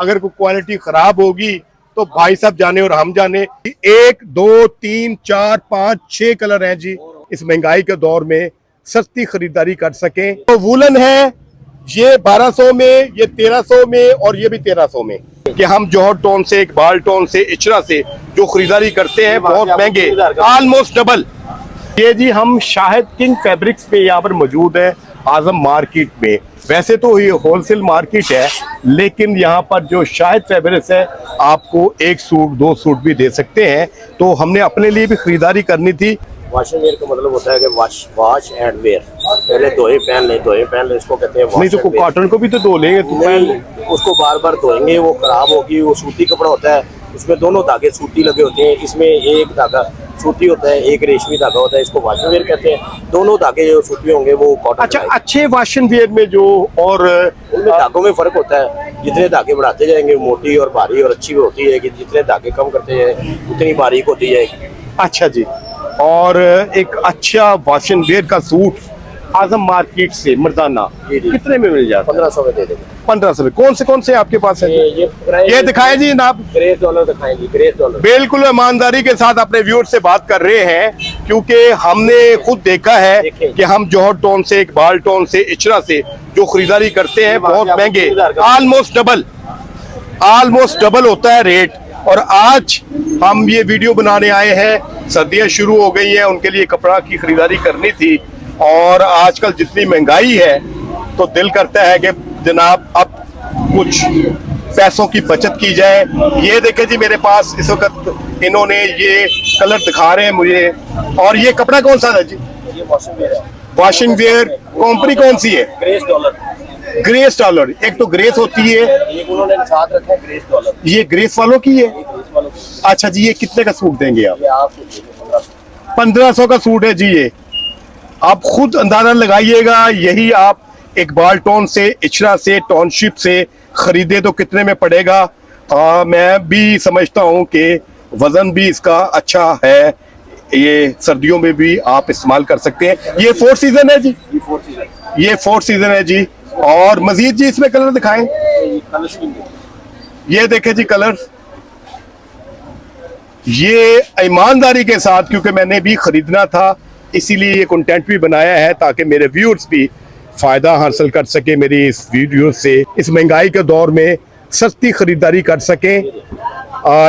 अगर कोई क्वालिटी खराब होगी तो भाई साहब जाने और हम जाने। 1 2 3 4 5 6 कलर हैं जी। इस महंगाई के दौर में सस्ती खरीदारी कर सकें तो वूलन है, ये 1200 में, ये 1300 में और ये भी 1300 में। कि हम जौहर टोन से, इकबाल टोन से, इचरा से जो खरीदारी करते हैं बहुत महंगे, ऑलमोस्ट डबल। ये जी हम शाहिद किंग फैब्रिक्स पे यहाँ पर मौजूद है आजम मार्केट में। वैसे तो ये होलसेल मार्केट है, लेकिन यहाँ पर जो शाहिद फैब्रिक्स है आपको 1 सूट 2 सूट भी दे सकते हैं। तो हमने अपने लिए भी खरीदारी करनी थी। वॉशिंग वेयर का मतलब होता है कि वॉश एंड वेयर, पहले धोए पहन ले, इसको कहते हैं। नहीं तो कॉटन को भी तो धो लेंगे तो उसको बार बार धोएंगे, वो खराब होगी। वो सूती कपड़ा होता है, इसमें दोनों धागे सूती लगे होते हैं। इसमें एक धागा सूती होता है, एक रेशमी धागा होता है, इसको वॉशिंग वेयर कहते हैं। दोनों धागे जो सूती होंगे वो कॉटन। अच्छा, अच्छे वॉशिंग वेयर में जो और उनमें धागों में फर्क होता है। जितने धागे बढ़ाते जाएंगे मोटी और भारी और अच्छी भी होती है, कि जितने धागे कम करते जाए उतनी बारीक होती जाएगी। अच्छा जी। और एक अच्छा वॉशिंग वेयर का सूट आजम मार्केट से मर्दाना कितने में मिल जाता है? 1500 में दे देंगे। 1500 में। कौन से आपके पास है? ये दिखाएं जी जनाब। ग्रेस डॉलर दिखाएंगे, ग्रेस डॉलर। बिल्कुल ईमानदारी के साथ अपने व्यूअर से बात कर रहे हैं, क्योंकि हमने खुद देखा है कि हम जौहर टोन से, इकबाल टोन से, इचरा से जो खरीदारी करते हैं बहुत महंगे, ऑलमोस्ट डबल होता है रेट। और आज हम ये वीडियो बनाने आए हैं, सर्दियां शुरू हो गई हैं, उनके लिए कपड़ा की खरीदारी करनी थी। और आजकल जितनी महंगाई है तो दिल करता है कि जनाब अब कुछ पैसों की बचत की जाए। ये देखें जी मेरे पास इस वक्त इन्होंने ये कलर दिखा रहे हैं मुझे। और ये कपड़ा कौन सा है जी? ये वॉशिंग वेयर है। वॉशिंग वेयर कंपनी कौन सी है? Grace dollar. Grace dollar. एक तो ग्रेस होती है, एक उन्होंने साथ रखा है ग्रेस डॉलर। ये ग्रेस वालों की है। अच्छा जी, ये कितने का सूट देंगे आप? 1500 का सूट है जी। ये आप खुद अंदाजा लगाइएगा। यही आप इकबाल टोन से, इचरा से, टाउनशिप से खरीदे तो कितने में पड़ेगा? मैं भी समझता हूँ कि वजन भी इसका अच्छा है। ये सर्दियों में भी आप इस्तेमाल कर सकते हैं। ये 4 सीजन है जी। ये 4 सीजन है जी। और मजीद जी इसमें कलर दिखाएं। ये देखें जी कलर। ये ईमानदारी के साथ, क्योंकि मैंने भी खरीदना था इसीलिए ये कंटेंट भी बनाया है, ताकि मेरे व्यूअर्स भी फायदा हासिल कर सके मेरी इस वीडियो से, इस महंगाई के दौर में सस्ती खरीदारी कर सकें।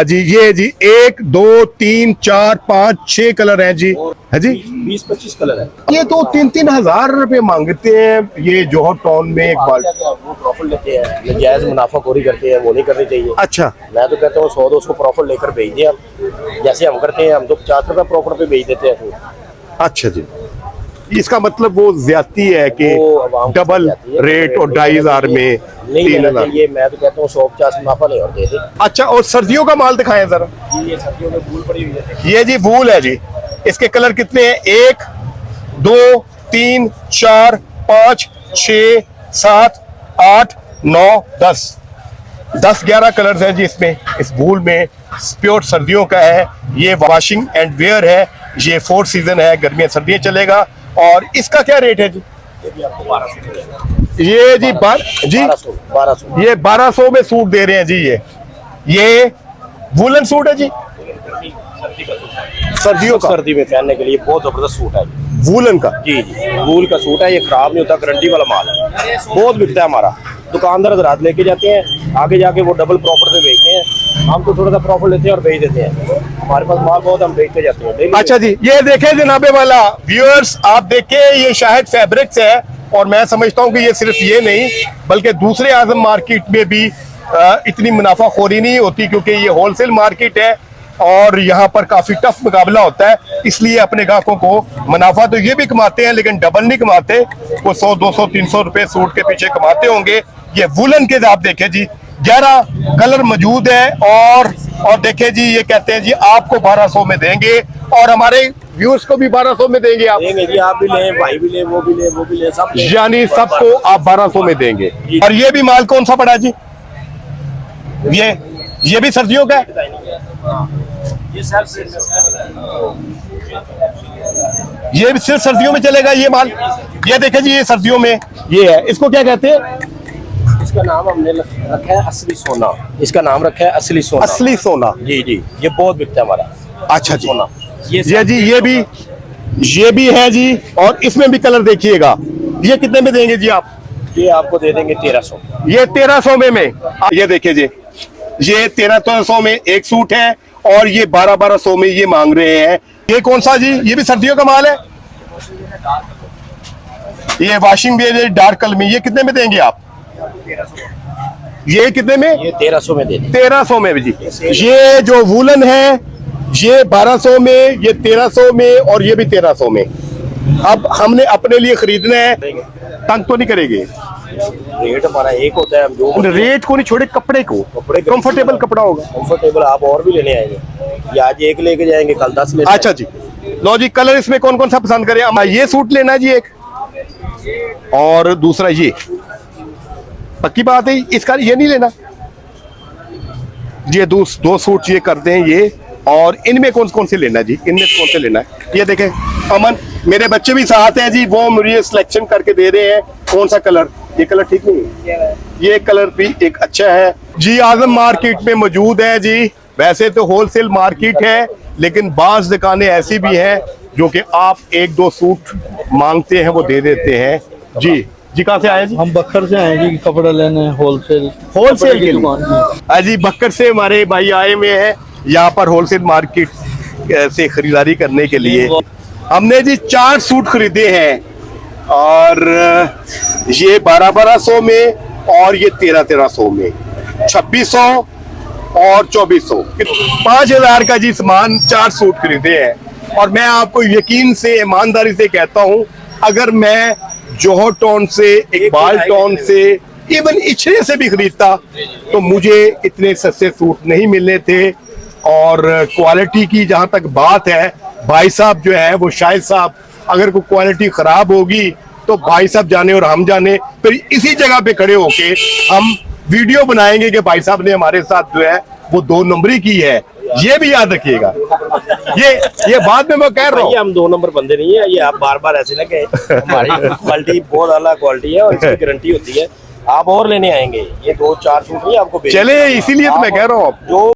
जी ये जी 1 2 3 4 5 6 कलर हैं जी। है जी 20-25 कलर है। ये तो 3-3 हजार रुपए मांगते हैं ये जौहर टाउन में। एक बार वो प्रॉफिट लेते हैं, जायज मुनाफाखोरी करते हैं, वो नहीं करनी चाहिए। अच्छा, मैं तो कहता हूँ 100-200 प्रॉफिट लेकर भेज दिया। जैसे हम करते हैं, हम तो 50 रुपए प्रॉफिट पे भेज देते हैं। अच्छा जी, इसका मतलब वो ज्यादती है कि डबल रेट और 2500 में 3000। ये मैं तो कहता हूँ 150 मुनाफा नहीं और दे दे। अच्छा, और सर्दियों का माल दिखाएं जरा। ये सर्दियों में वूल पड़ी हुई है। ये जी वूल है जी। इसके कलर कितने हैं? 1 2 3 4 5 6 7 8 9 10 11 कलर्स हैं जी इसमें। इस वूल में प्योर सर्दियों का है। ये वॉशिंग एंड वेयर है। ये 4 सीजन है, गर्मियां सर्दियां चलेगा। और इसका क्या रेट है जी? ये भी आपको 1200। ये जी 1200 ये 1200 में सूट दे रहे हैं जी। ये वूलन सूट है जी, सर्दियों का। सर्दी में पहनने के लिए बहुत जबरदस्त सूट है वूलन का। जी वूल का सूट है। ये खराब नहीं होता, गारंटी वाला माल है। बहुत बिकता है हमारा। दुकानदार हजरात लेके जाते हैं, आगे जाके वो डबल प्रॉफिट पे बेचते हैं। हम तो थोड़ा सा प्रॉफिट लेते हैं और बेच देते हैं। हमारे पास माल बहुत, हम बेचते जाते हैं। अच्छा जी, ये देखें जनाबे वाला व्यूअर्स, आप देखें ये शाहिद फैब्रिक्स है। और मैं समझता हूँ कि ये सिर्फ ये नहीं बल्कि दूसरे आजम मार्केट में भी इतनी मुनाफाखोरी नहीं होती, क्योंकि ये होलसेल मार्केट है और यहाँ पर काफी टफ मुकाबला होता है। इसलिए अपने ग्राहकों को मुनाफा तो ये भी कमाते हैं, लेकिन डबल नहीं कमाते। वो 100-200-300 रुपए सूट के पीछे कमाते होंगे। ये वुलन के आप देखें जी, 11 कलर मौजूद है। और देखें जी, ये कहते हैं जी आपको 1200 में देंगे और हमारे व्यूअर्स को भी 1200 में देंगे। आप देंगे जी, आप भी लें, भाई भी लें, वो भी लें, वो भी लें, सब यानी सबको आप 1200 में देंगे। और ये भी माल कौन सा पड़ा जी? ये भी सर्दियों का है। ये भी सिर्फ सर्दियों में चलेगा ये माल। ये देखें जी, ये सर्दियों में ये है। इसको क्या कहते हैं? इसका नाम हमने रखा है असली सोना, इसका नाम रखा है असली सोना। असली सोना। जी जी, ये बहुत बिकता है हमारा। अच्छा जी। सोना ये जी ये भी है जी। और इसमें भी कलर देखिएगा। ये कितने में देंगे जी आप? ये आपको दे देंगे 1300। ये 1300 में ये देखिए जी, ये 1300 में एक सूट है और ये 1200 में ये मांग रहे हैं। ये कौन सा जी? ये भी सर्दियों का माल है। ये वॉशिंग भी है डार्क कलर में। ये कितने में देंगे आप? ये कितने में? ये 1300 में दे देंगे। 1300 में भी जी। ये जो वूलन है ये 1200 में, ये 1300 में और ये भी 1300 में। अब हमने अपने लिए खरीदना है, तंग तो नहीं करेंगे? रेट हमारा एक होता है, हम जो रेट को नहीं छोड़े, कपड़े को। कपड़े कंफर्टेबल कपड़ा होगा। कंफर्टेबल। आप और भी लेने आएंगे, या आज एक लेके जाएंगे, कल 10 लेने। अच्छा जी। लो जी, कलर इसमें कौन कौन सा पसंद करें? ये सूट लेना है जी एक, और दूसरा ये। पक्की बात है, इसका ये नहीं लेना। ये दो सूट ये करते हैं ये। और इनमें कौन कौन से लेना है जी? इनमें कौन से लेना है? ये देखें अमन, मेरे बच्चे भी साथ हैं जी, वो मुझे सिलेक्शन करके दे रहे हैं कौन सा कलर। ये कलर ठीक नहीं है, ये कलर भी एक अच्छा है जी। आजम मार्केट में मौजूद है जी। वैसे तो होलसेल मार्केट है, लेकिन बाज दुकानें ऐसी भी हैं जो कि आप एक दो सूट मांगते हैं वो दे देते हैं जी। जी कहाँ से आए जी? हम बखर से आए जी, कपड़ा लेने होलसेल होलसेल के दुकान लिए। जी बक्कर से हमारे भाई आए हुए हैं यहाँ पर होलसेल मार्केट से खरीदारी करने के लिए। हमने जी 4 सूट खरीदे हैं और ये 1200 में और ये 1300 में, 2600 और 2400, 5000 का जी सामान 4 सूट खरीदे हैं। और मैं आपको यकीन से ईमानदारी से कहता हूँ, अगर मैं जोहर टाउन से, इकबाल टाउन से, इवन इचरे से भी खरीदता तो मुझे इतने सस्ते सूट नहीं मिलने थे। और क्वालिटी की जहां तक बात है, भाई साहब जो है वो शाहिद साहब, अगर कोई क्वालिटी खराब होगी तो भाई साहब जाने और हम जाने, फिर इसी जगह पे खड़े होके हम वीडियो बनाएंगे कि भाई साहब ने हमारे साथ जो है वो 2 नंबरी की है। ये भी याद रखिएगा। ये बाद में मैं कह रहा हूँ, हम 2 नंबर बंदे नहीं है। ये आप बार बार ऐसे ना कहें। हमारी क्वालिटी बहुत अलग क्वालिटी है और इसकी गारंटी होती है। आप और लेने आएंगे, ये 2-4 सूट नहीं आपको। चले इसीलिए तो मैं कह रहा हूँ जो